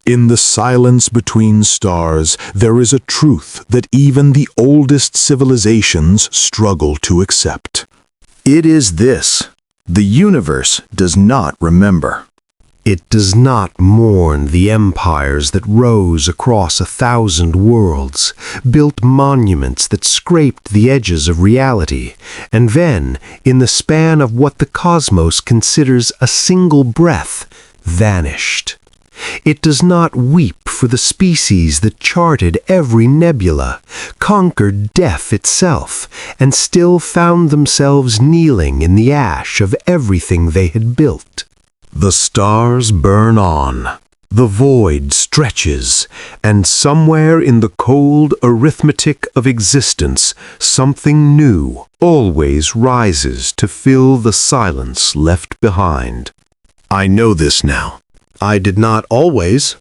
In the silence between stars, there is a truth that even the oldest civilizations struggle to accept. It is this: the universe does not remember. It does not mourn the empires that rose across 1,000 worlds, built monuments that scraped the edges of reality, and then, in the span of what the cosmos considers a single breath, vanished. It does not weep for the species that charted every nebula, conquered death itself, and still found themselves kneeling in the ash of everything they had built. The stars burn on, the void stretches, and somewhere in the cold arithmetic of existence, something new always rises to fill the silence left behind. I know this now. I did not always.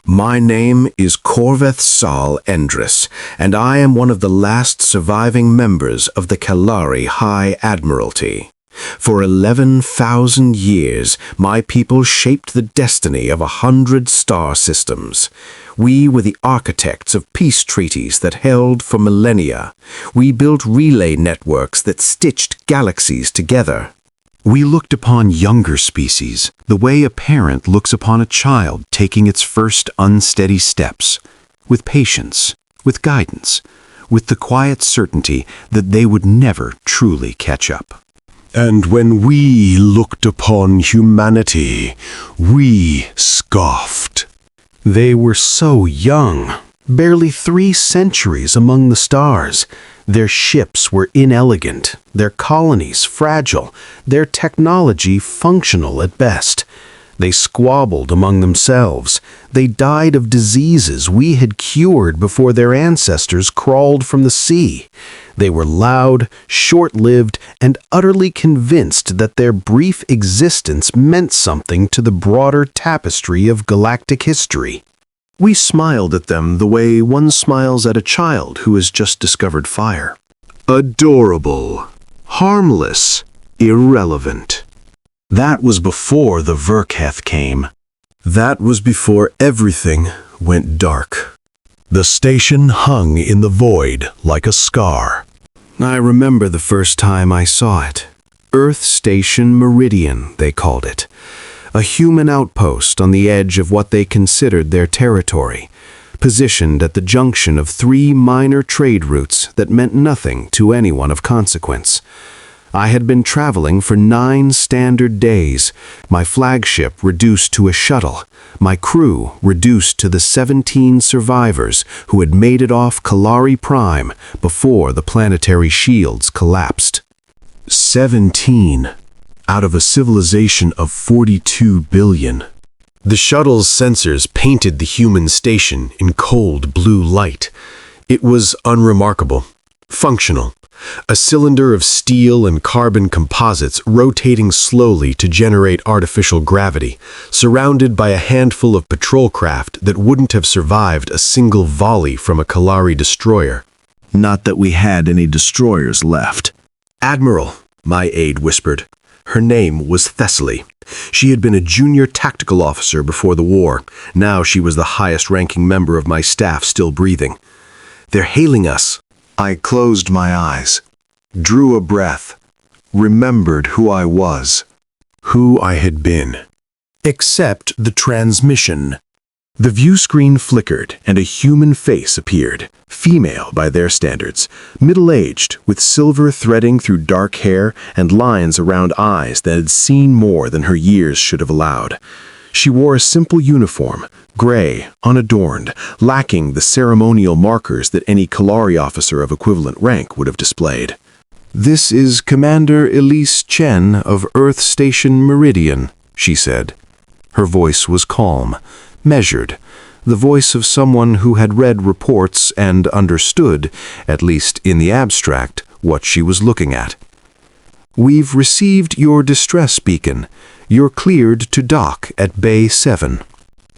My name is Corveth Sal Endris, and I am one of the last surviving members of the Kalari High Admiralty. For 11,000 years, my people shaped the destiny of 100 star systems. We were the architects of peace treaties that held for millennia. We built relay networks that stitched galaxies together. We looked upon younger species the way a parent looks upon a child taking its first unsteady steps, with patience, with guidance, with the quiet certainty that they would never truly catch up. And when we looked upon humanity, we scoffed. They were so young, barely 3 centuries among the stars. Their ships were inelegant, their colonies fragile, their technology functional at best. They squabbled among themselves. They died of diseases we had cured before their ancestors crawled from the sea. They were loud, short-lived, and utterly convinced that their brief existence meant something to the broader tapestry of galactic history. We smiled at them the way one smiles at a child who has just discovered fire. Adorable, harmless, irrelevant. That was before the Verketh came. That was before everything went dark. The station hung in the void like a scar. I remember the first time I saw it. Earth Station Meridian, they called it. A human outpost on the edge of what they considered their territory, positioned at the junction of 3 minor trade routes that meant nothing to anyone of consequence. I had been traveling for 9 standard days, my flagship reduced to a shuttle, my crew reduced to the 17 survivors who had made it off Kalari Prime before the planetary shields collapsed. 17 out of a civilization of 42 billion. The shuttle's sensors painted the human station in cold blue light. It was unremarkable, functional. A cylinder of steel and carbon composites rotating slowly to generate artificial gravity, surrounded by a handful of patrol craft that wouldn't have survived a single volley from a Kalari destroyer. Not that we had any destroyers left. "Admiral," my aide whispered. Her name was Thessaly. She had been a junior tactical officer before the war. Now she was the highest-ranking member of my staff still breathing. "They're hailing us." I closed my eyes, drew a breath, remembered who I was, Who I had been. Except the transmission. The view screen flickered and a human face appeared, female by their standards, middle-aged, with silver threading through dark hair and lines around eyes that had seen more than her years should have allowed. She wore a simple uniform, gray, unadorned, lacking the ceremonial markers that any Kalari officer of equivalent rank would have displayed. "This is Commander Elise Chen of Earth Station Meridian," she said. Her voice was calm, measured, the voice of someone who had read reports and understood, at least in the abstract, what she was looking at. "We've received your distress beacon. You're cleared to dock at Bay 7.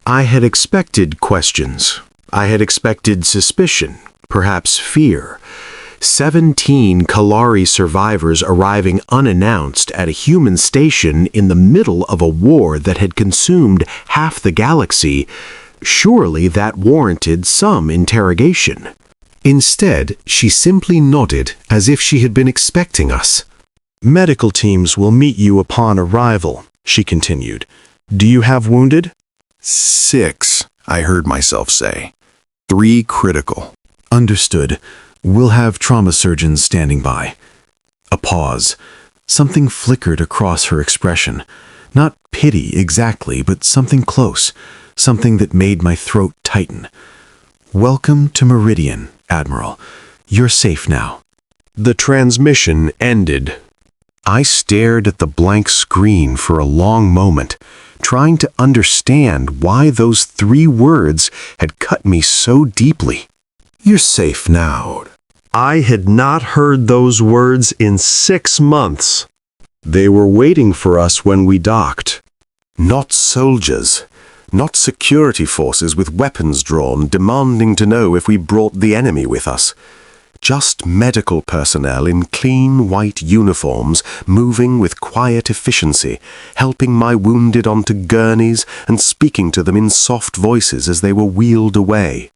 I had expected questions. I had expected suspicion, perhaps fear. 17 Kalari survivors arriving unannounced at a human station in the middle of a war that had consumed half the galaxy. Surely that warranted some interrogation. Instead, she simply nodded as if she had been expecting us. Medical teams will meet you upon arrival, she continued. Do you have wounded? 6, I heard myself say. 3 critical. Understood. We'll have trauma surgeons standing by. A pause. Something flickered across her expression. Not pity exactly, but something close. Something that made my throat tighten. Welcome to Meridian, Admiral. You're safe now. The transmission ended. I stared at the blank screen for a long moment, trying to understand why those 3 words had cut me so deeply. You're safe now. I had not heard those words in 6 months. They were waiting for us when we docked. Not soldiers, not security forces with weapons drawn, demanding to know if we brought the enemy with us. Just medical personnel in clean white uniforms, moving with quiet efficiency, helping my wounded onto gurneys and speaking to them in soft voices as they were wheeled away.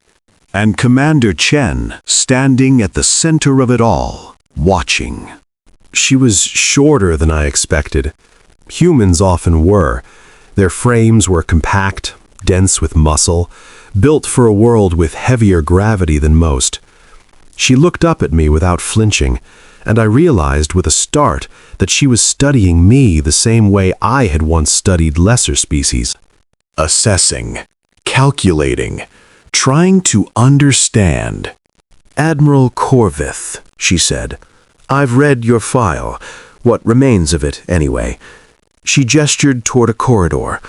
And Commander Chen standing at the center of it all, watching. She was shorter than I expected. Humans often were. Their frames were compact, dense with muscle, built for a world with heavier gravity than most. She looked up at me without flinching, and I realized with a start that she was studying me the same way I had once studied lesser species. Assessing, calculating, trying to understand. Admiral Corvith, she said. I've read your file, what remains of it, anyway. She gestured toward a corridor.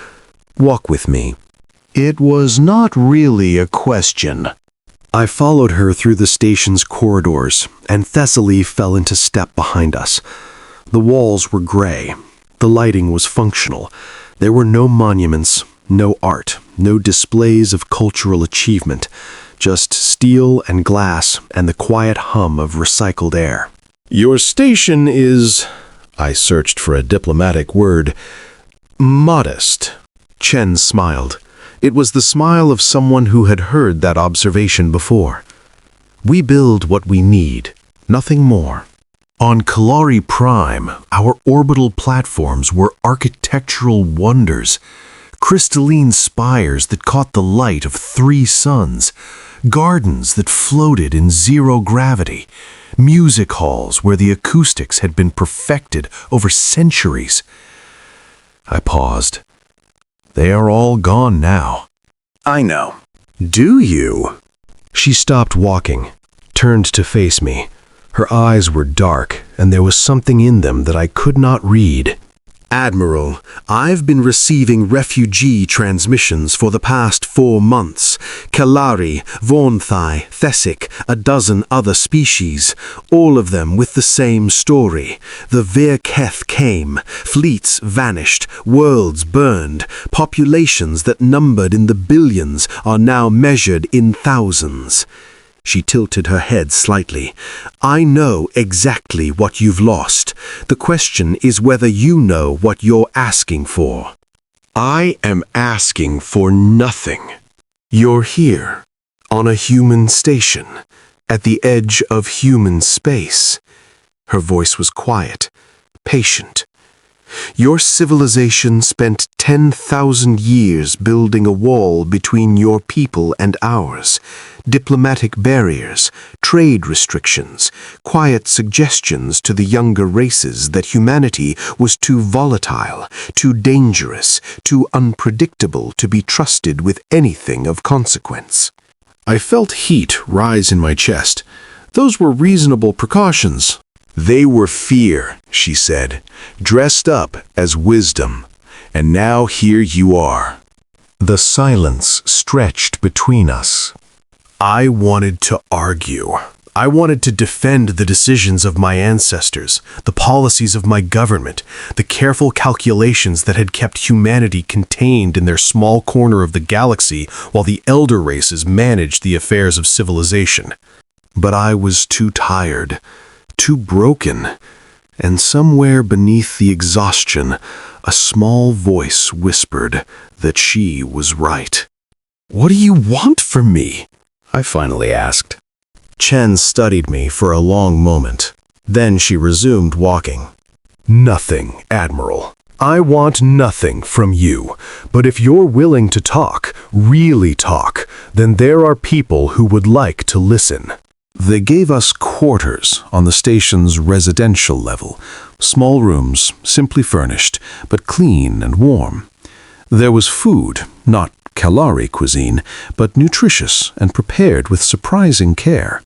Walk with me. It was not really a question. I followed her through the station's corridors, and Thessaly fell into step behind us. The walls were gray. The lighting was functional. There were no monuments, no art, no displays of cultural achievement, just steel and glass and the quiet hum of recycled air. Your station is, I searched for a diplomatic word, modest. Chen smiled. It was the smile of someone who had heard that observation before. We build what we need, nothing more. On Kalari Prime, our orbital platforms were architectural wonders, crystalline spires that caught the light of 3 suns, gardens that floated in zero gravity, music halls where the acoustics had been perfected over centuries. I paused. They are all gone now. I know. Do you? She stopped walking, turned to face me. Her eyes were dark, and there was something in them that I could not read. Admiral, I've been receiving refugee transmissions for the past 4 months. Kalari, Vornthai, Thessic, a dozen other species, all of them with the same story. The Virketh came, fleets vanished, worlds burned, populations that numbered in the billions are now measured in thousands. She tilted her head slightly. I know exactly what you've lost. The question is whether you know what you're asking for. I am asking for nothing. You're here, on a human station, at the edge of human space. Her voice was quiet, patient. Your civilization spent 10,000 years building a wall between your people and ours. Diplomatic barriers, trade restrictions, quiet suggestions to the younger races that humanity was too volatile, too dangerous, too unpredictable to be trusted with anything of consequence. I felt heat rise in my chest. Those were reasonable precautions. They were fear, she said, dressed up as wisdom. And now here you are. The silence stretched between us. I wanted to argue. I wanted to defend the decisions of my ancestors, the policies of my government, the careful calculations that had kept humanity contained in their small corner of the galaxy while the elder races managed the affairs of civilization. But I was too tired, too broken, and somewhere beneath the exhaustion, a small voice whispered that she was right. "What do you want from me?" I finally asked. Chen studied me for a long moment. Then she resumed walking. Nothing, Admiral. I want nothing from you. But if you're willing to talk, really talk, then there are people who would like to listen. They gave us quarters on the station's residential level. Small rooms, simply furnished, but clean and warm. There was food, not Kalari cuisine, but nutritious and prepared with surprising care.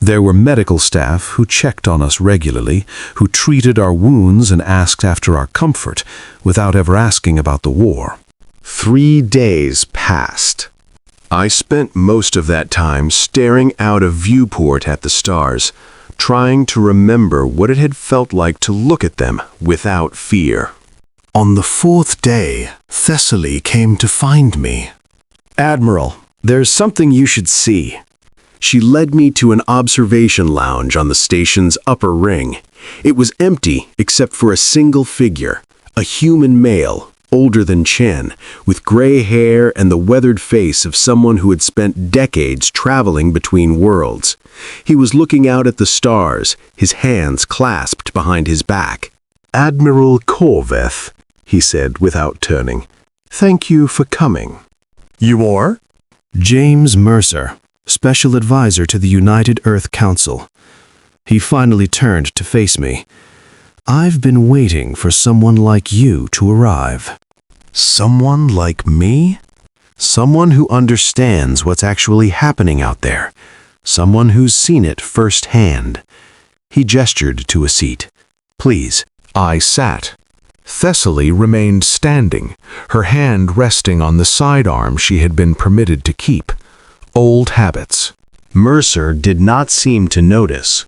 There were medical staff who checked on us regularly, who treated our wounds and asked after our comfort, without ever asking about the war. 3 days passed. I spent most of that time staring out a viewport at the stars, trying to remember what it had felt like to look at them without fear. On the 4th day, Thessaly came to find me. Admiral, there's something you should see. She led me to an observation lounge on the station's upper ring. It was empty except for a single figure, a human male, older than Chen, with gray hair and the weathered face of someone who had spent decades traveling between worlds. He was looking out at the stars, his hands clasped behind his back. "Admiral Corveth," he said without turning. "Thank you for coming." "You are?" James Mercer, Special Advisor to the United Earth Council. He finally turned to face me. "I've been waiting for someone like you to arrive." Someone like me? Someone who understands what's actually happening out there. Someone who's seen it firsthand. He gestured to a seat. "Please." I sat. Thessaly remained standing, her hand resting on the sidearm she had been permitted to keep. Old habits. Mercer did not seem to notice.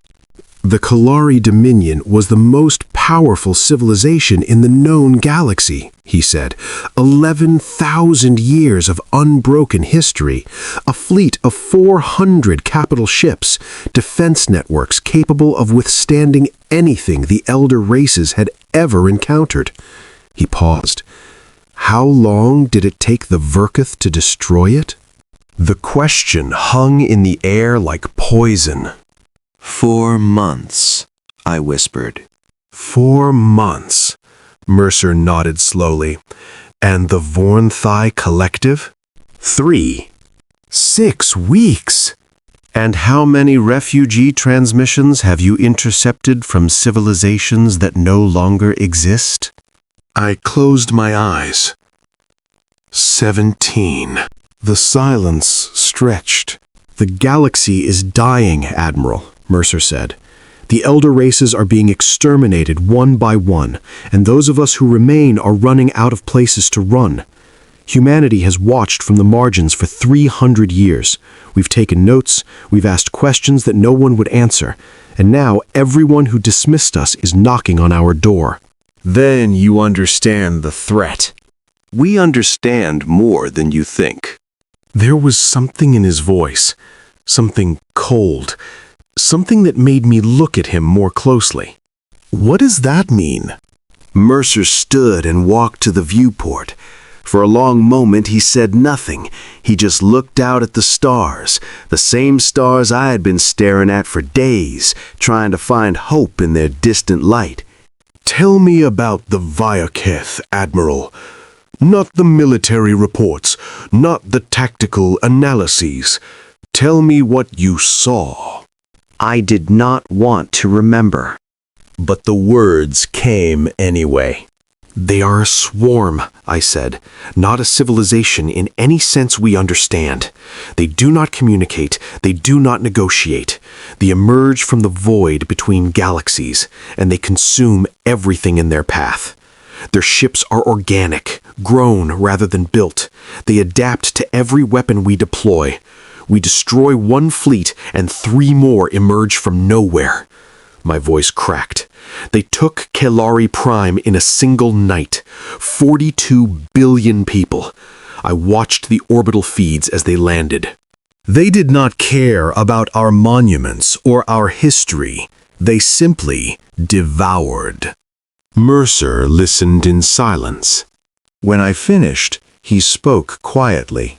"The Kalari Dominion was the most powerful civilization in the known galaxy," he said. 11,000 years of unbroken history, a fleet of 400 capital ships, defense networks capable of withstanding anything the elder races had ever encountered. He paused. How long did it take the Verketh to destroy it? The question hung in the air like poison. 4 months, I whispered. 4 months, Mercer nodded slowly. And the Vornthai Collective? 3. 6 weeks. And how many refugee transmissions have you intercepted from civilizations that no longer exist? I closed my eyes. 17. The silence stretched. The galaxy is dying, Admiral, Mercer said. The elder races are being exterminated one by one, and those of us who remain are running out of places to run. Humanity has watched from the margins for 300 years. We've taken notes, we've asked questions that no one would answer, and now everyone who dismissed us is knocking on our door. Then you understand the threat. We understand more than you think. There was something in his voice, something cold, something that made me look at him more closely. What does that mean? Mercer stood and walked to the viewport. For a long moment he said nothing. He just looked out at the stars, the same stars I had been staring at for days, trying to find hope in their distant light. Tell me about the Vyaketh, Admiral. Not the military reports, not the tactical analyses. Tell me what you saw. I did not want to remember. But the words came anyway. They are a swarm, I said, not a civilization in any sense we understand. They do not communicate, they do not negotiate. They emerge from the void between galaxies, and they consume everything in their path. Their ships are organic, grown rather than built. They adapt to every weapon we deploy. We destroy one fleet, and 3 more emerge from nowhere. My voice cracked. They took Kalari Prime in a single night. 42 billion people. I watched the orbital feeds as they landed. They did not care about our monuments or our history. They simply devoured. Mercer listened in silence. When I finished, he spoke quietly.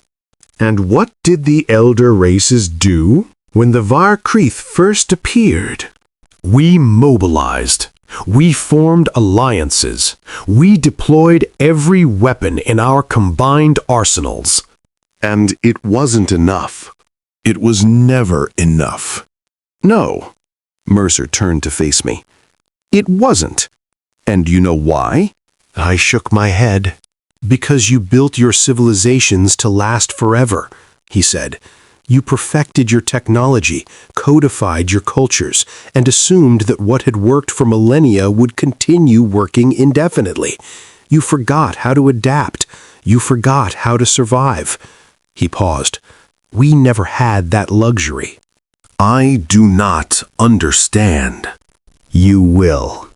And what did the elder races do when the Varkrith first appeared? We mobilized. We formed alliances. We deployed every weapon in our combined arsenals. And it wasn't enough. It was never enough. No. Mercer turned to face me. It wasn't. And you know why? I shook my head. Because you built your civilizations to last forever, he said. You perfected your technology, codified your cultures, and assumed that what had worked for millennia would continue working indefinitely. You forgot how to adapt. You forgot how to survive. He paused. We never had that luxury. I do not understand. You will.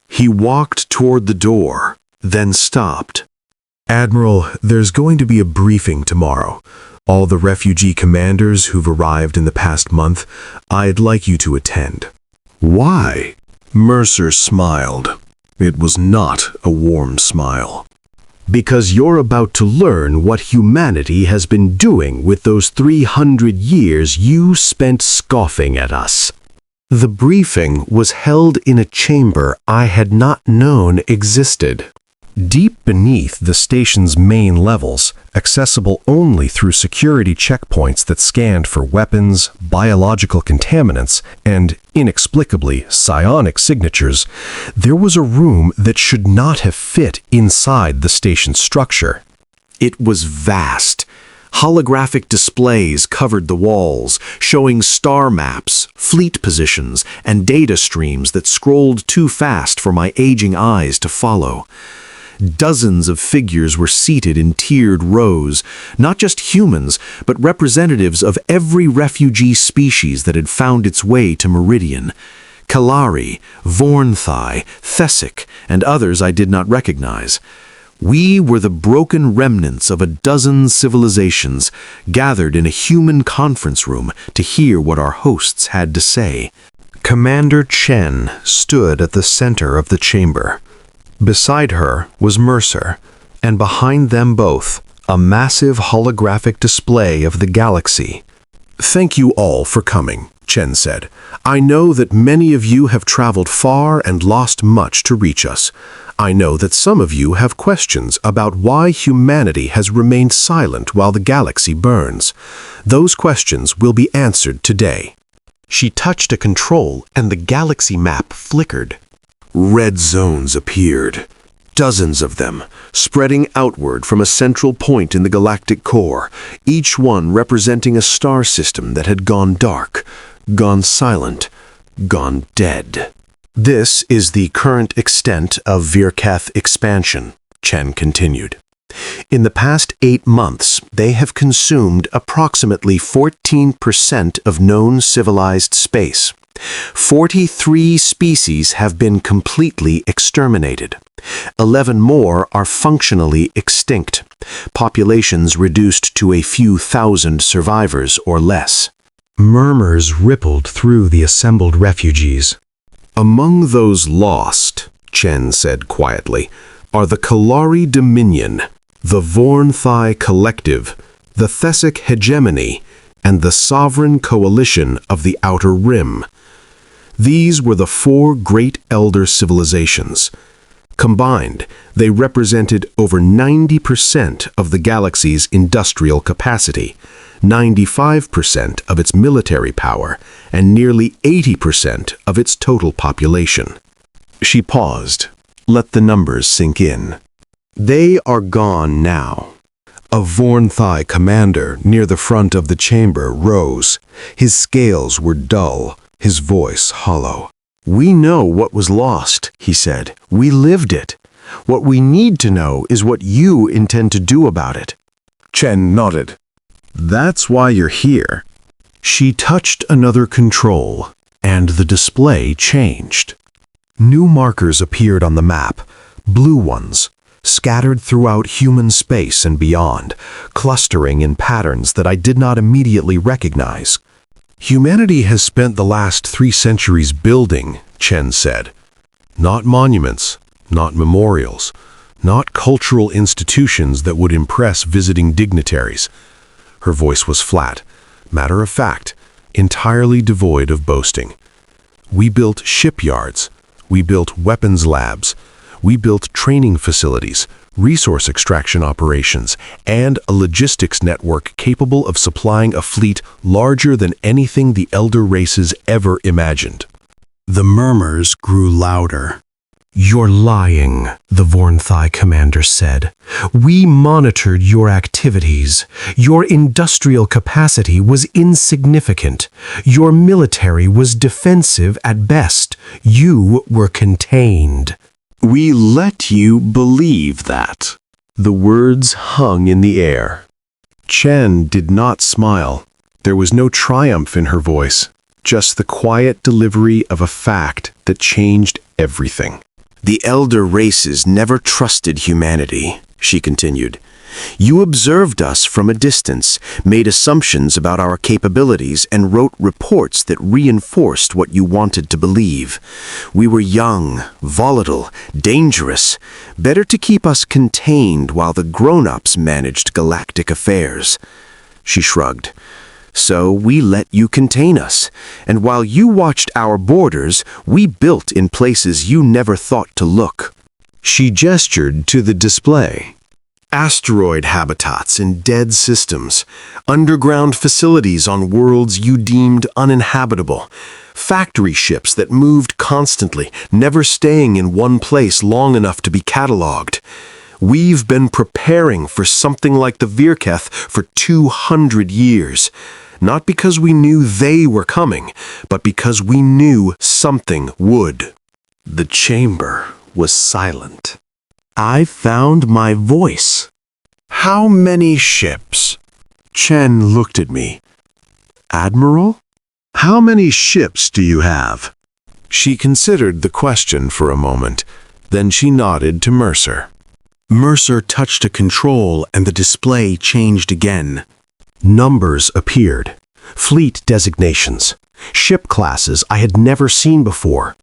He walked toward the door, then stopped. Admiral, there's going to be a briefing tomorrow. All the refugee commanders who've arrived in the past month, I'd like you to attend. Why? Mercer smiled. It was not a warm smile. Because you're about to learn what humanity has been doing with those 300 years you spent scoffing at us. The briefing was held in a chamber I had not known existed. Deep beneath the station's main levels, accessible only through security checkpoints that scanned for weapons, biological contaminants, and, inexplicably, psionic signatures, there was a room that should not have fit inside the station's structure. It was vast. Holographic displays covered the walls, showing star maps, fleet positions, and data streams that scrolled too fast for my aging eyes to follow. Dozens of figures were seated in tiered rows, not just humans, but representatives of every refugee species that had found its way to Meridian. Kalari, Vornthai, Thessic, and others I did not recognize. We were the broken remnants of a dozen civilizations, gathered in a human conference room to hear what our hosts had to say. Commander Chen stood at the center of the chamber. Beside her was Mercer, and behind them both, a massive holographic display of the galaxy. Thank you all for coming, Chen said. I know that many of you have traveled far and lost much to reach us. I know that some of you have questions about why humanity has remained silent while the galaxy burns. Those questions will be answered today. She touched a control, and the galaxy map flickered. Red zones appeared, dozens of them, spreading outward from a central point in the galactic core, each one representing a star system that had gone dark, gone silent, gone dead. This is the current extent of Virketh expansion, Chen continued. In the past 8 months, they have consumed approximately 14% of known civilized space. 43 species have been completely exterminated. 11 more are functionally extinct, populations reduced to a few thousand survivors or less. Murmurs rippled through the assembled refugees. Among those lost, Chen said quietly, are the Kalari Dominion, the Vornthai Collective, the Thessic Hegemony, and the Sovereign Coalition of the Outer Rim. These were the 4 great elder civilizations. Combined, they represented over 90% of the galaxy's industrial capacity, 95% of its military power, and nearly 80% of its total population. She paused. Let the numbers sink in. They are gone now. A Vornthai commander near the front of the chamber rose. His scales were dull, his voice hollow. We know what was lost, he said. We lived it. What we need to know is what you intend to do about it. Chen nodded. That's why you're here. She touched another control, and the display changed. New markers appeared on the map, blue ones, scattered throughout human space and beyond, clustering in patterns that I did not immediately recognize. Humanity has spent the last 3 centuries building, Chen said. Not monuments, not memorials, not cultural institutions that would impress visiting dignitaries. Her voice was flat, matter of fact, entirely devoid of boasting. We built shipyards. We built weapons labs. We built training facilities, resource extraction operations, and a logistics network capable of supplying a fleet larger than anything the elder races ever imagined. The murmurs grew louder. "You're lying," the Vornthai commander said. "We monitored your activities. Your industrial capacity was insignificant. Your military was defensive at best. You were contained." We let you believe that. The words hung in the air. Chen did not smile. There was no triumph in her voice, just the quiet delivery of a fact that changed everything. The elder races never trusted humanity, she continued. You observed us from a distance, made assumptions about our capabilities, and wrote reports that reinforced what you wanted to believe. We were young, volatile, dangerous. Better to keep us contained while the grown-ups managed galactic affairs. She shrugged. So we let you contain us, and while you watched our borders, we built in places you never thought to look. She gestured to the display. Asteroid habitats in dead systems, underground facilities on worlds you deemed uninhabitable, factory ships that moved constantly, never staying in one place long enough to be catalogued. We've been preparing for something like the Virketh for 200 years, not because we knew they were coming, but because we knew something would. The chamber was silent. I found my voice. How many ships? Chen looked at me. Admiral? How many ships do you have? She considered the question for a moment. Then she nodded to Mercer. Mercer touched a control and the display changed again. Numbers appeared. Fleet designations. Ship classes I had never seen before.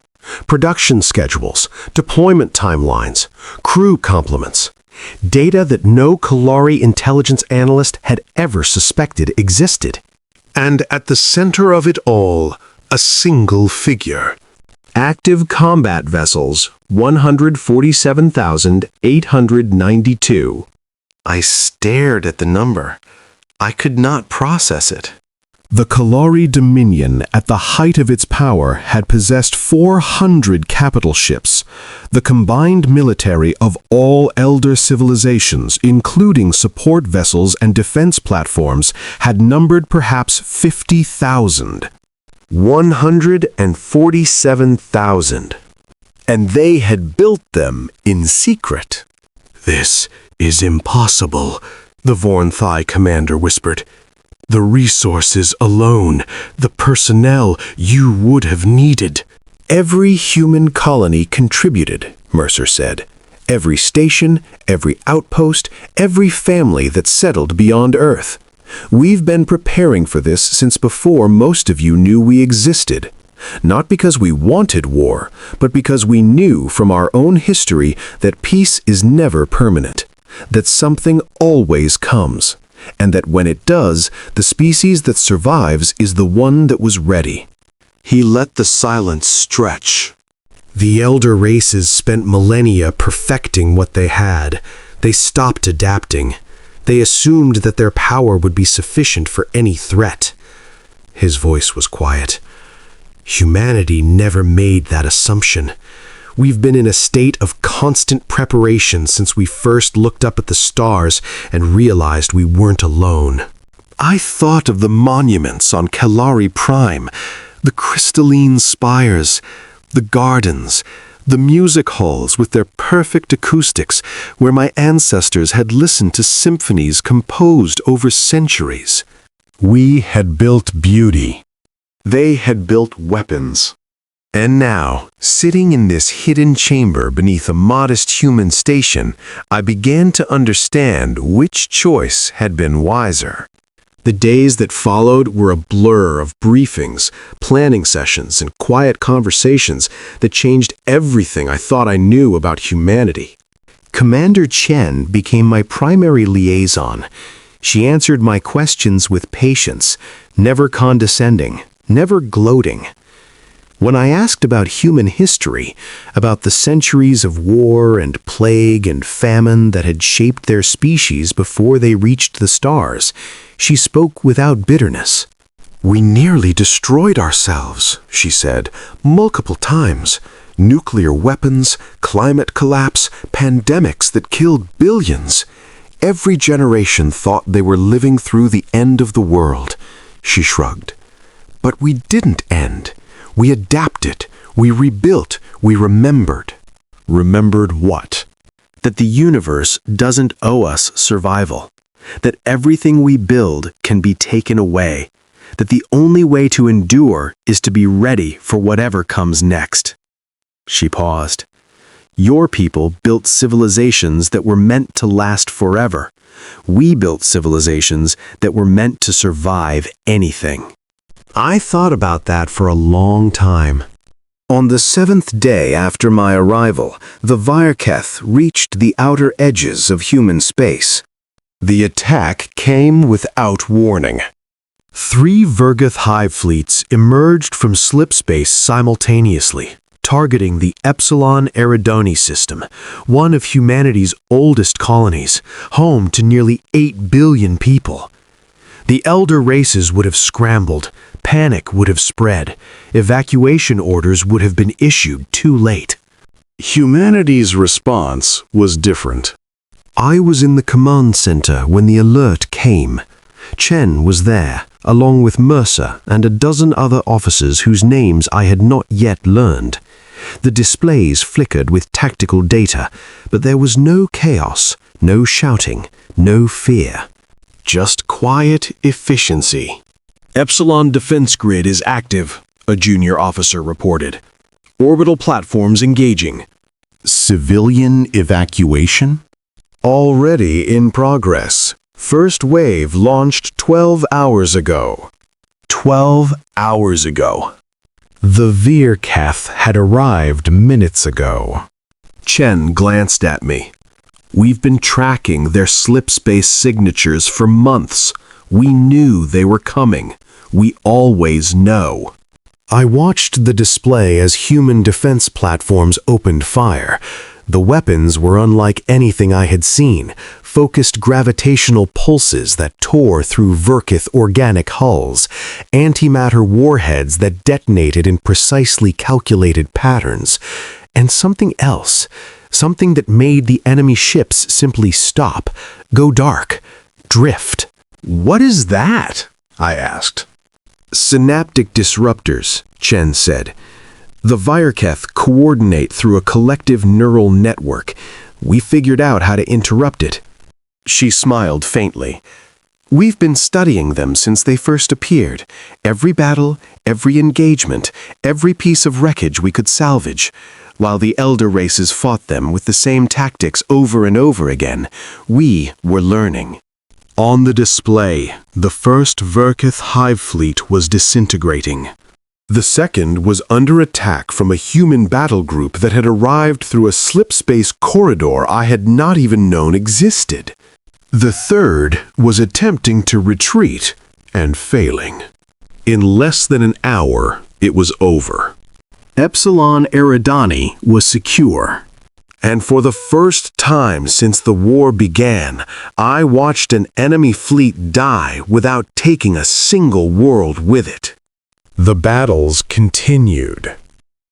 Production schedules, deployment timelines, crew complements, data that no Kalari intelligence analyst had ever suspected existed. And at the center of it all, a single figure. Active combat vessels, 147,892. I stared at the number. I could not process it. The Kalari Dominion, at the height of its power, had possessed 400 capital ships. The combined military of all elder civilizations, including support vessels and defense platforms, had numbered perhaps 50,000. 147,000. And they had built them in secret. "This is impossible," the Vornthai commander whispered. "The resources alone, the personnel you would have needed." Every human colony contributed, Mercer said. Every station, every outpost, every family that settled beyond Earth. We've been preparing for this since before most of you knew we existed. Not because we wanted war, but because we knew from our own history that peace is never permanent, that something always comes, and that when it does, the species that survives is the one that was ready. He let the silence stretch. The elder races spent millennia perfecting what they had. They stopped adapting. They assumed that their power would be sufficient for any threat. His voice was quiet. Humanity never made that assumption. We've been in a state of constant preparation since we first looked up at the stars and realized we weren't alone. I thought of the monuments on Kalari Prime, the crystalline spires, the gardens, the music halls with their perfect acoustics where my ancestors had listened to symphonies composed over centuries. We had built beauty. They had built weapons. And now, sitting in this hidden chamber beneath a modest human station, I began to understand which choice had been wiser. The days that followed were a blur of briefings, planning sessions, and quiet conversations that changed everything I thought I knew about humanity. Commander Chen became my primary liaison. She answered my questions with patience, never condescending, never gloating. When I asked about human history, about the centuries of war and plague and famine that had shaped their species before they reached the stars, she spoke without bitterness. We nearly destroyed ourselves, she said, multiple times. Nuclear weapons, climate collapse, pandemics that killed billions. Every generation thought they were living through the end of the world. She shrugged. But we didn't end. We adapted, we rebuilt, we remembered. Remembered what? That the universe doesn't owe us survival. That everything we build can be taken away. That the only way to endure is to be ready for whatever comes next. She paused. Your people built civilizations that were meant to last forever. We built civilizations that were meant to survive anything. I thought about that for a long time. On the 7th day after my arrival, the Virketh reached the outer edges of human space. The attack came without warning. 3 Virketh hive fleets emerged from slipspace simultaneously, targeting the Epsilon Eridani system, one of humanity's oldest colonies, home to nearly 8 billion people. The elder races would have scrambled, panic would have spread, evacuation orders would have been issued too late. Humanity's response was different. I was in the command center when the alert came. Chen was there, along with Mercer and a dozen other officers whose names I had not yet learned. The displays flickered with tactical data, but there was no chaos, no shouting, no fear. Just quiet efficiency. Epsilon defense grid is active, a junior officer reported. Orbital platforms engaging. Civilian evacuation? Already in progress. First wave launched 12 hours ago. 12 hours ago. The Virketh had arrived minutes ago. Chen glanced at me. We've been tracking their slipspace signatures for months. We knew they were coming. We always know. I watched the display as human defense platforms opened fire. The weapons were unlike anything I had seen, focused gravitational pulses that tore through Virketh organic hulls, antimatter warheads that detonated in precisely calculated patterns, and something else, something that made the enemy ships simply stop, go dark, drift. What is that? I asked. Synaptic disruptors, Chen said. The Virketh coordinate through a collective neural network. We figured out how to interrupt it. She smiled faintly. We've been studying them since they first appeared. Every battle, every engagement, every piece of wreckage we could salvage. While the elder races fought them with the same tactics over and over again, we were learning. On the display, the first Virketh hive fleet was disintegrating. The second was under attack from a human battle group that had arrived through a slipspace corridor I had not even known existed. The third was attempting to retreat and failing. In less than an hour, it was over. Epsilon Eridani was secure. And for the first time since the war began, I watched an enemy fleet die without taking a single world with it. The battles continued.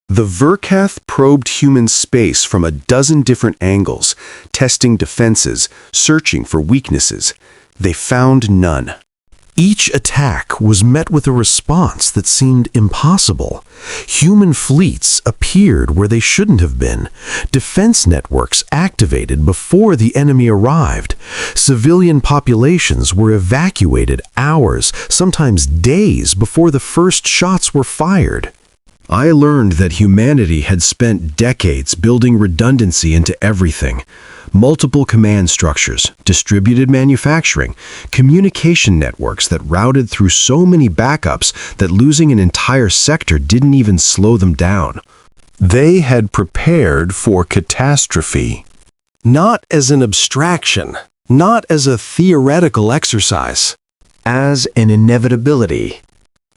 The Virketh probed human space from a dozen different angles, testing defenses, searching for weaknesses. They found none. Each attack was met with a response that seemed impossible. Human fleets appeared where they shouldn't have been. Defense networks activated before the enemy arrived. Civilian populations were evacuated hours, sometimes days, before the first shots were fired. I learned that humanity had spent decades building redundancy into everything. Multiple command structures, distributed manufacturing, communication networks that routed through so many backups that losing an entire sector didn't even slow them down. They had prepared for catastrophe. Not as an abstraction, Not as a theoretical exercise. As an inevitability.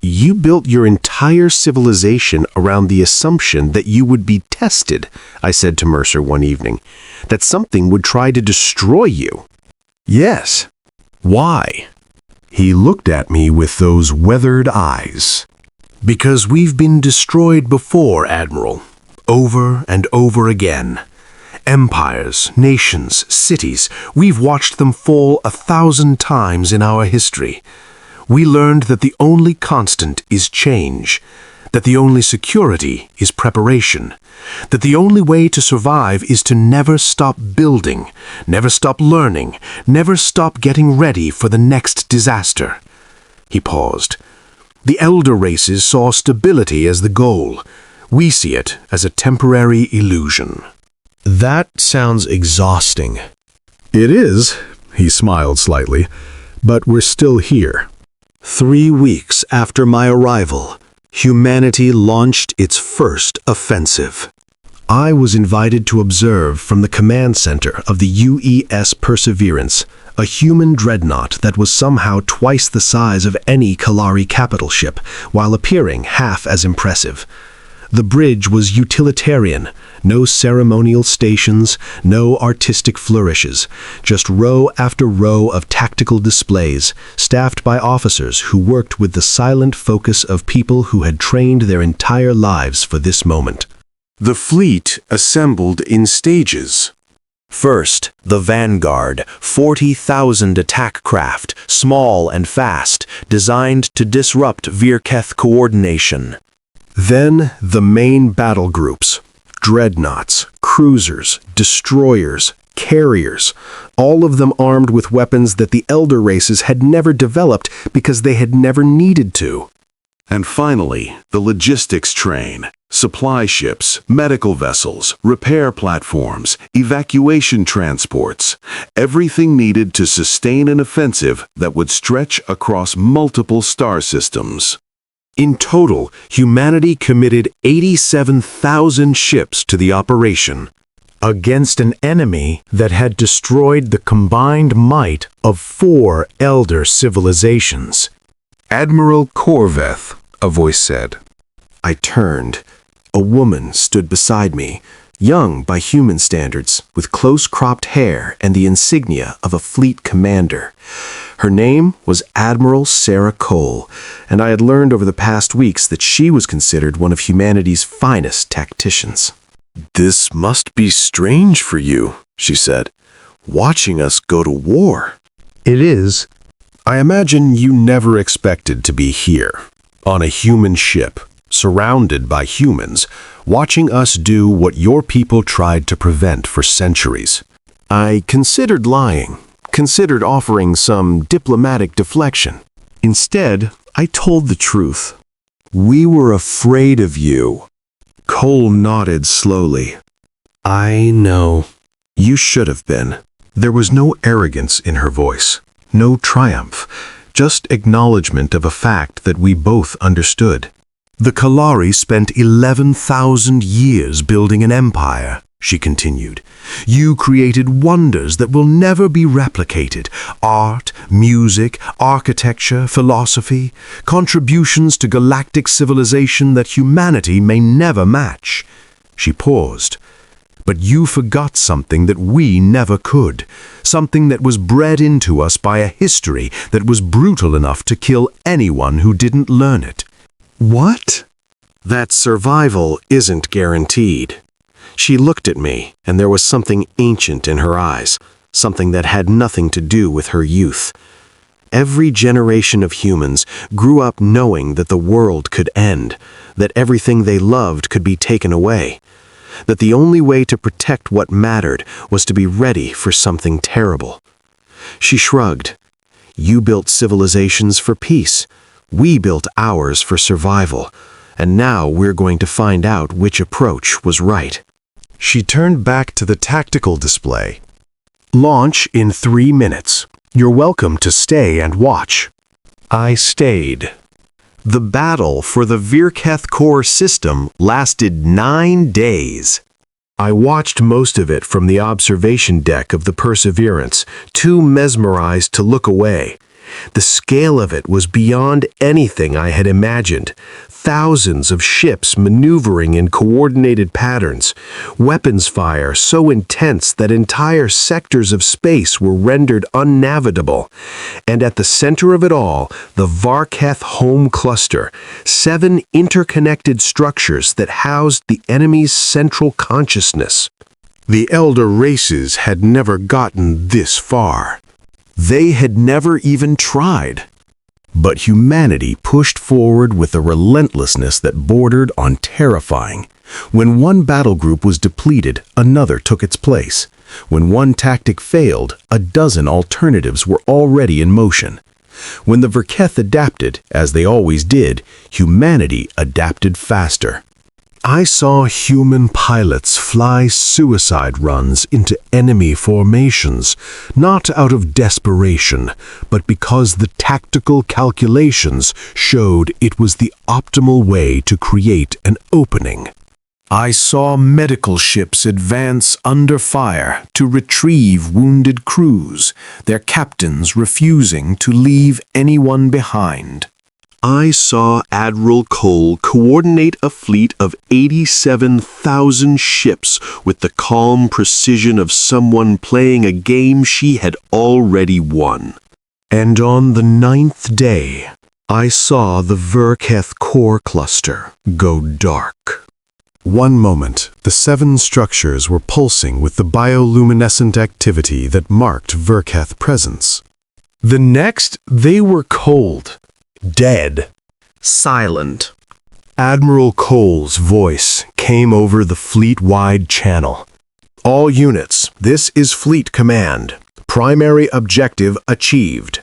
You built your entire civilization around the assumption that you would be tested, I said to Mercer one evening, that something would try to destroy you. Yes. Why? He looked at me with those weathered eyes. Because we've been destroyed before, Admiral. Over and over again. Empires, nations, cities, we've watched them fall 1,000 times in our history. We learned that the only constant is change, that the only security is preparation, that the only way to survive is to never stop building, never stop learning, never stop getting ready for the next disaster. He paused. The elder races saw stability as the goal. We see it as a temporary illusion. That sounds exhausting. It is, he smiled slightly, but we're still here. 3 weeks after my arrival, humanity launched its first offensive. I was invited to observe from the command center of the UES Perseverance, a human dreadnought that was somehow twice the size of any Kalari capital ship, while appearing half as impressive. The bridge was utilitarian, no ceremonial stations, no artistic flourishes, just row after row of tactical displays, staffed by officers who worked with the silent focus of people who had trained their entire lives for this moment. The fleet assembled in stages. First, the Vanguard, 40,000 attack craft, small and fast, designed to disrupt Virketh coordination. Then the main battle groups, dreadnoughts, cruisers, destroyers, carriers, all of them armed with weapons that the elder races had never developed because they had never needed to. And finally, the logistics train, supply ships, medical vessels, repair platforms, evacuation transports, everything needed to sustain an offensive that would stretch across multiple star systems. In total, humanity committed 87,000 ships to the operation, against an enemy that had destroyed the combined might of 4 elder civilizations. Admiral Corveth, a voice said. I turned. A woman stood beside me, young by human standards, with close-cropped hair and the insignia of a fleet commander. Her name was Admiral Sarah Cole, and I had learned over the past weeks that she was considered one of humanity's finest tacticians. "This must be strange for you," she said, "watching us go to war." It is. I imagine you never expected to be here, on a human ship, surrounded by humans, watching us do what your people tried to prevent for centuries. I considered lying, considered offering some diplomatic deflection. Instead, I told the truth. We were afraid of you. Cole nodded slowly. I know. You should have been. There was no arrogance in her voice, no triumph, just acknowledgement of a fact that we both understood. The Kalari spent 11,000 years building an empire, she continued. You created wonders that will never be replicated. Art, music, architecture, philosophy, contributions to galactic civilization that humanity may never match. She paused. But you forgot something that we never could, something that was bred into us by a history that was brutal enough to kill anyone who didn't learn it. What? That survival isn't guaranteed. She looked at me, and there was something ancient in her eyes, something that had nothing to do with her youth. Every generation of humans grew up knowing that the world could end, that everything they loved could be taken away, that the only way to protect what mattered was to be ready for something terrible. She shrugged. You built civilizations for peace. We built ours for survival, and now we're going to find out which approach was right. She turned back to the tactical display. Launch in 3 minutes. You're welcome to stay and watch. I stayed. The battle for the Virketh core system lasted 9 days. I watched most of it from the observation deck of the Perseverance, too mesmerized to look away. The scale of it was beyond anything I had imagined. Thousands of ships maneuvering in coordinated patterns, weapons fire so intense that entire sectors of space were rendered unnavigable. And at the center of it all, the Varketh home cluster, 7 interconnected structures that housed the enemy's central consciousness. The elder races had never gotten this far. They had never even tried. But humanity pushed forward with a relentlessness that bordered on terrifying. When one battle group was depleted, another took its place. When one tactic failed, a dozen alternatives were already in motion. When the Varketh adapted, as they always did, humanity adapted faster. I saw human pilots fly suicide runs into enemy formations, not out of desperation, but because the tactical calculations showed it was the optimal way to create an opening. I saw medical ships advance under fire to retrieve wounded crews, their captains refusing to leave anyone behind. I saw Admiral Cole coordinate a fleet of 87,000 ships with the calm precision of someone playing a game she had already won. And on the 9th day, I saw the Varketh core cluster go dark. One moment, the 7 structures were pulsing with the bioluminescent activity that marked Varketh presence. The next, they were cold. Dead. Silent. Admiral Cole's voice came over the fleet-wide channel. All units, this is Fleet Command. Primary objective achieved.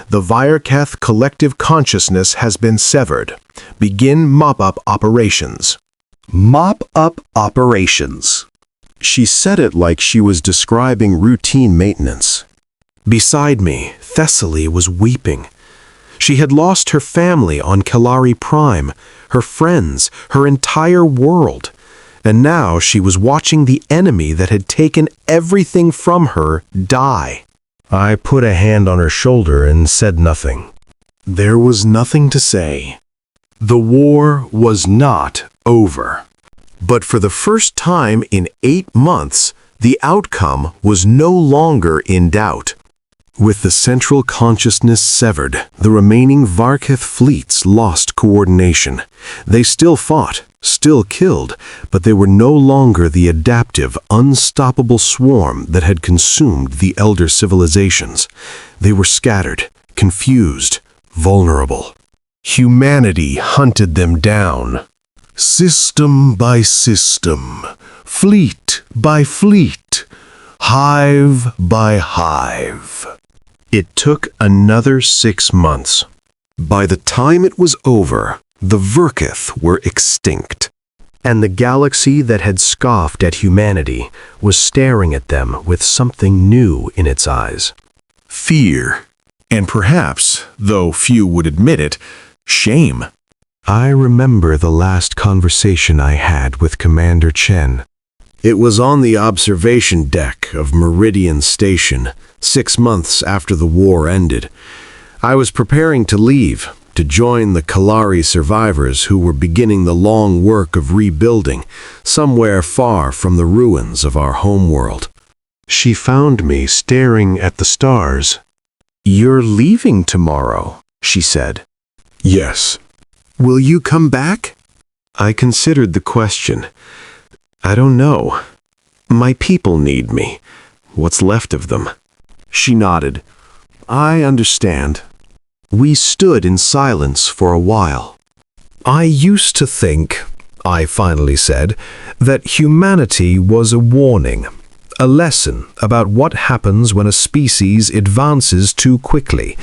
The Varketh collective consciousness has been severed. Begin mop-up operations. Mop-up operations. She said it like she was describing routine maintenance. Beside me, Thessaly was weeping. She had lost her family on Kalari Prime, her friends, her entire world. And now she was watching the enemy that had taken everything from her die. I put a hand on her shoulder and said nothing. There was nothing to say. The war was not over. But for the first time in 8 months, the outcome was no longer in doubt. With the central consciousness severed, the remaining Varketh fleets lost coordination. They still fought, still killed, but they were no longer the adaptive, unstoppable swarm that had consumed the elder civilizations. They were scattered, confused, vulnerable. Humanity hunted them down. System by system, fleet by fleet, hive by hive. It took another 6 months. By the time it was over, the Varketh were extinct, and the galaxy that had scoffed at humanity was staring at them with something new in its eyes. Fear, and perhaps, though few would admit it, shame. I remember the last conversation I had with Commander Chen. It was on the observation deck of Meridian Station, 6 months after the war ended. I was preparing to leave, to join the Kalari survivors who were beginning the long work of rebuilding, somewhere far from the ruins of our homeworld. She found me staring at the stars. "You're leaving tomorrow," she said. "Yes." "Will you come back?" I considered the question. I don't know. My people need me. What's left of them? She nodded. I understand. We stood in silence for a while. I used to think, I finally said, that humanity was a warning, a lesson about what happens when a species advances too quickly.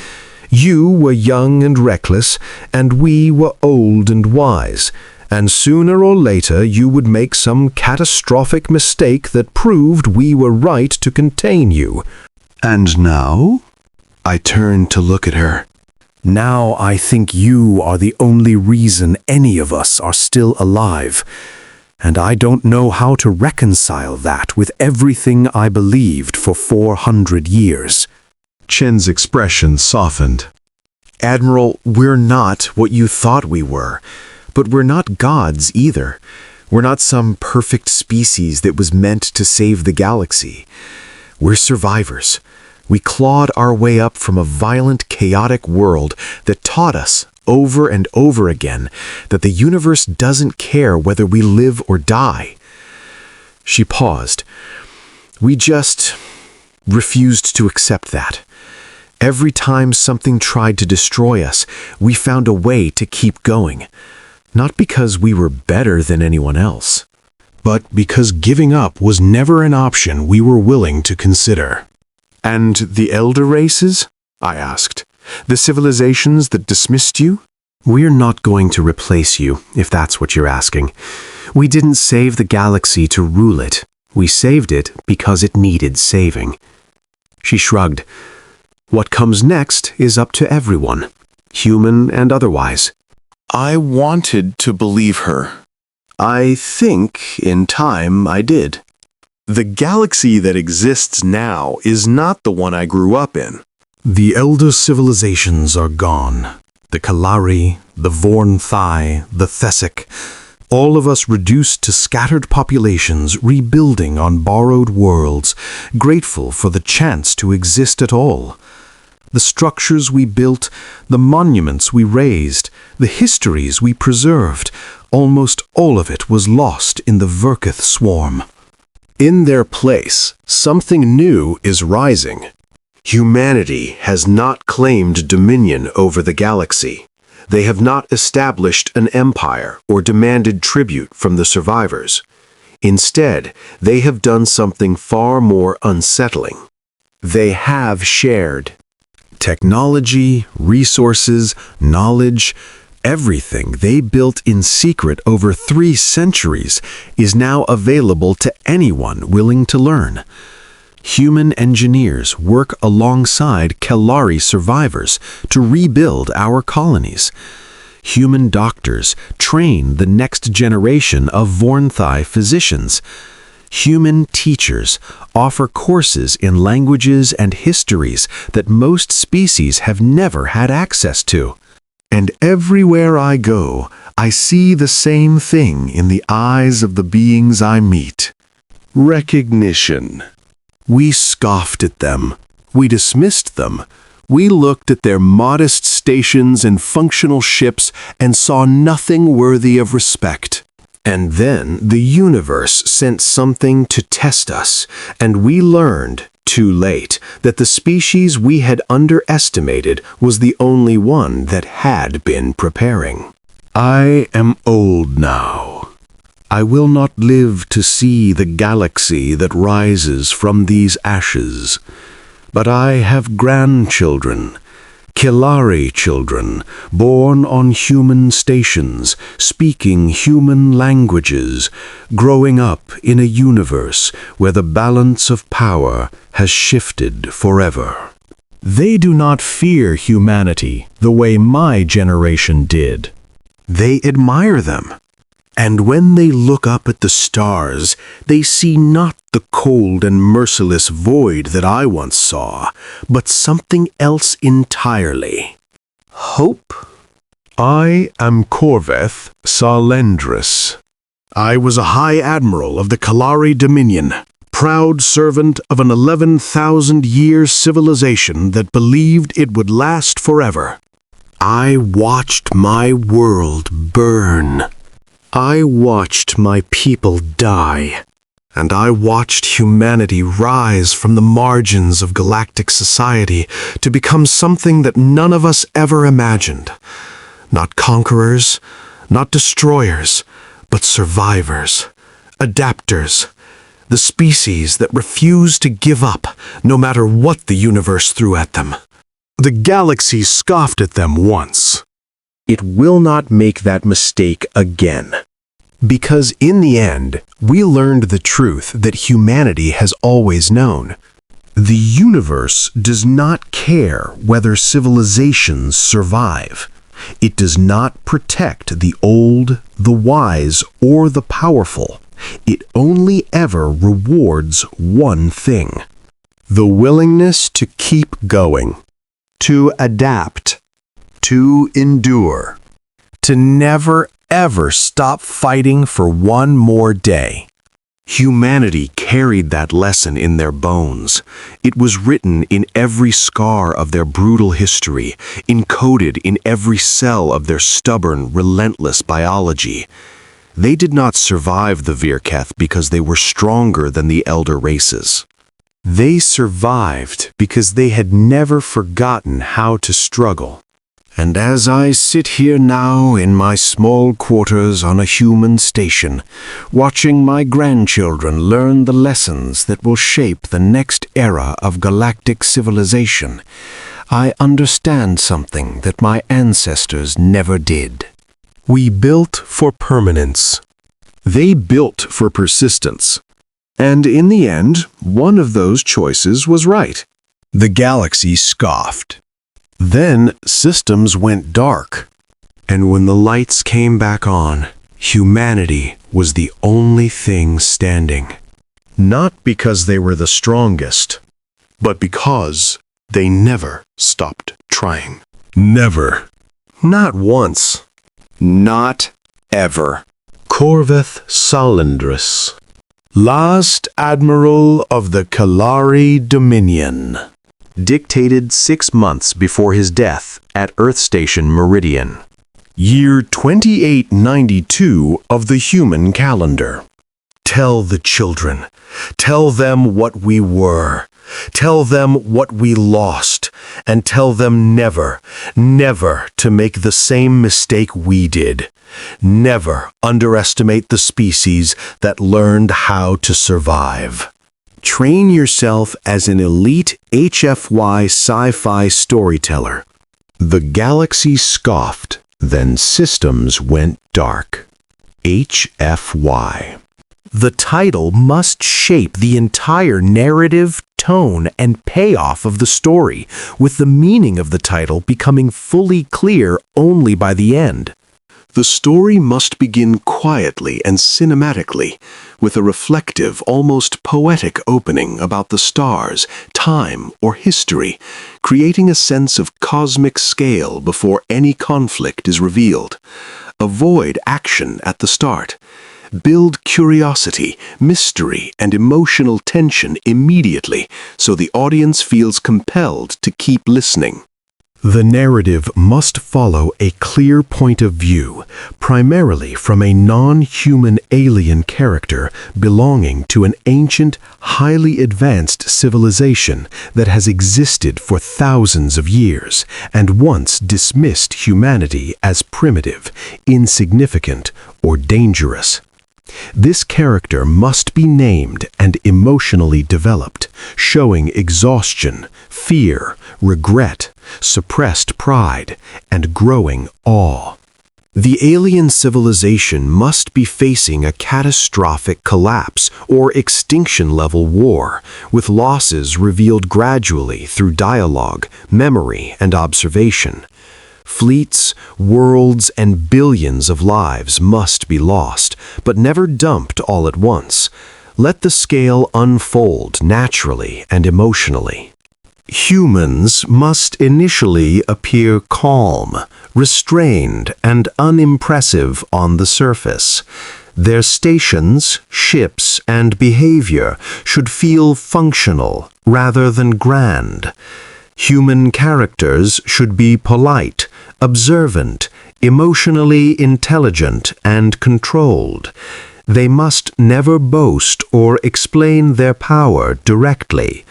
You were young and reckless, and we were old and wise. And sooner or later you would make some catastrophic mistake that proved we were right to contain you. And now? I turned to look at her. Now I think you are the only reason any of us are still alive. And I don't know how to reconcile that with everything I believed for 400 years. Chen's expression softened. Admiral, we're not what you thought we were, but we're not gods either. We're not some perfect species that was meant to save the galaxy. We're survivors. We clawed our way up from a violent, chaotic world that taught us over and over again that the universe doesn't care whether we live or die. She paused. We just refused to accept that. Every time something tried to destroy us, we found a way to keep going. Not because we were better than anyone else, but because giving up was never an option we were willing to consider. And the elder races? I asked. The civilizations that dismissed you? We're not going to replace you, if that's what you're asking. We didn't save the galaxy to rule it. We saved it because it needed saving. She shrugged. What comes next is up to everyone, human and otherwise. I wanted to believe her. I think, in time, I did. The galaxy that exists now is not the one I grew up in. The elder civilizations are gone. The Kalari, the Vornthai, the Thessic, all of us reduced to scattered populations rebuilding on borrowed worlds, grateful for the chance to exist at all. The structures we built, the monuments we raised, the histories we preserved, almost all of it was lost in the Virkith swarm. In their place, something new is rising. Humanity has not claimed dominion over the galaxy. They have not established an empire or demanded tribute from the survivors. Instead, they have done something far more unsettling. They have shared. Technology, resources, knowledge, everything they built in secret over 3 centuries is now available to anyone willing to learn. Human engineers work alongside Kalari survivors to rebuild our colonies. Human doctors train the next generation of Vornthai physicians. Human teachers offer courses in languages and histories that most species have never had access to. And everywhere I go, I see the same thing in the eyes of the beings I meet. Recognition. We scoffed at them. We dismissed them. We looked at their modest stations and functional ships and saw nothing worthy of respect. And then the universe sent something to test us, and we learned, too late, that the species we had underestimated was the only one that had been preparing. I am old now. I will not live to see the galaxy that rises from these ashes. But I have grandchildren, Kalari children, born on human stations, speaking human languages, growing up in a universe where the balance of power has shifted forever. They do not fear humanity the way my generation did. They admire them. And when they look up at the stars, they see not the cold and merciless void that I once saw, but something else entirely. Hope? I am Corveth Salendris. I was a High Admiral of the Kalari Dominion, proud servant of an 11,000-year civilization that believed it would last forever. I watched my world burn. I watched my people die, and I watched humanity rise from the margins of galactic society to become something that none of us ever imagined. Not conquerors, not destroyers, but survivors, adapters, the species that refuse to give up no matter what the universe threw at them. The galaxy scoffed at them once. It will not make that mistake again. Because in the end, we learned the truth that humanity has always known. The universe does not care whether civilizations survive. It does not protect the old, the wise, or the powerful. It only ever rewards one thing: the willingness to keep going, to adapt, to endure, to never ever stop fighting for one more day. Humanity carried that lesson in their bones. It was written in every scar of their brutal history, encoded in every cell of their stubborn, relentless biology. They did not survive the Virketh because they were stronger than the elder races. They survived because they had never forgotten how to struggle. And as I sit here now in my small quarters on a human station, watching my grandchildren learn the lessons that will shape the next era of galactic civilization, I understand something that my ancestors never did. We built for permanence. They built for persistence. And in the end, one of those choices was right. The galaxy scoffed. Then systems went dark, and when the lights came back on, humanity was the only thing standing. Not because they were the strongest, but because they never stopped trying. Never. Not once. Not ever. Corveth Salendris, last admiral of the Kalari Dominion. Dictated 6 months before his death at Earth Station Meridian. Year 2892 of the human calendar. Tell the children. Tell them what we were. Tell them what we lost. And tell them never, never to make the same mistake we did. Never underestimate the species that learned how to survive. Train yourself as an elite HFY Sci-Fi storyteller. The galaxy scoffed, then systems went dark. HFY. The title must shape the entire narrative, tone, and payoff of the story, with the meaning of the title becoming fully clear only by the end. The story must begin quietly and cinematically, with a reflective, almost poetic opening about the stars, time, or history, creating a sense of cosmic scale before any conflict is revealed. Avoid action at the start. Build curiosity, mystery, and emotional tension immediately so the audience feels compelled to keep listening. The narrative must follow a clear point of view, primarily from a non-human alien character belonging to an ancient, highly advanced civilization that has existed for thousands of years and once dismissed humanity as primitive, insignificant, or dangerous. This character must be named and emotionally developed, showing exhaustion, fear, regret, suppressed pride, and growing awe. The alien civilization must be facing a catastrophic collapse or extinction-level war, with losses revealed gradually through dialogue, memory, and observation. Fleets, worlds, and billions of lives must be lost, but never dumped all at once. Let the scale unfold naturally and emotionally. Humans must initially appear calm, restrained, and unimpressive on the surface. Their stations, ships, and behavior should feel functional rather than grand. Human characters should be polite, observant, emotionally intelligent, and controlled. They must never boast or explain their power directly.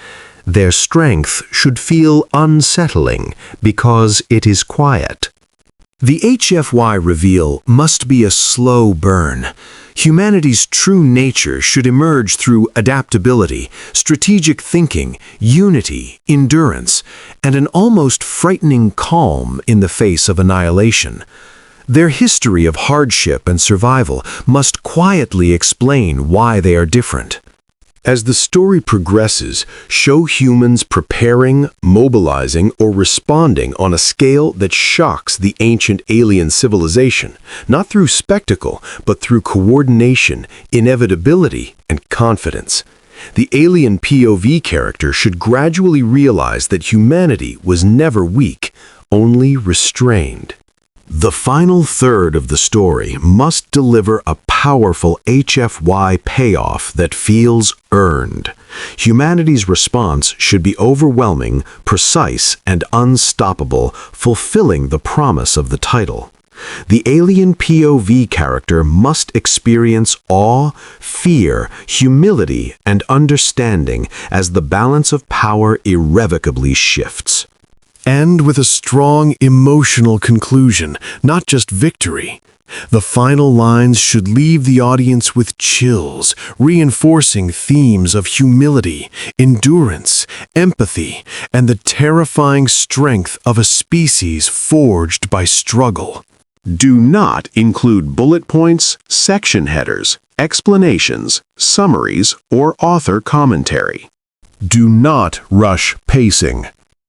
Their strength should feel unsettling because it is quiet. The HFY reveal must be a slow burn. Humanity's true nature should emerge through adaptability, strategic thinking, unity, endurance, and an almost frightening calm in the face of annihilation. Their history of hardship and survival must quietly explain why they are different. As the story progresses, show humans preparing, mobilizing, or responding on a scale that shocks the ancient alien civilization, not through spectacle, but through coordination, inevitability, and confidence. The alien POV character should gradually realize that humanity was never weak, only restrained. The final third of the story must deliver a powerful HFY payoff that feels earned. Humanity's response should be overwhelming, precise, and unstoppable, fulfilling the promise of the title. The alien POV character must experience awe, fear, humility, and understanding as the balance of power irrevocably shifts. And with a strong emotional conclusion, not just victory. The final lines should leave the audience with chills, reinforcing themes of humility, endurance, empathy, and the terrifying strength of a species forged by struggle. Do not include bullet points, section headers, explanations, summaries, or author commentary. Do not rush pacing.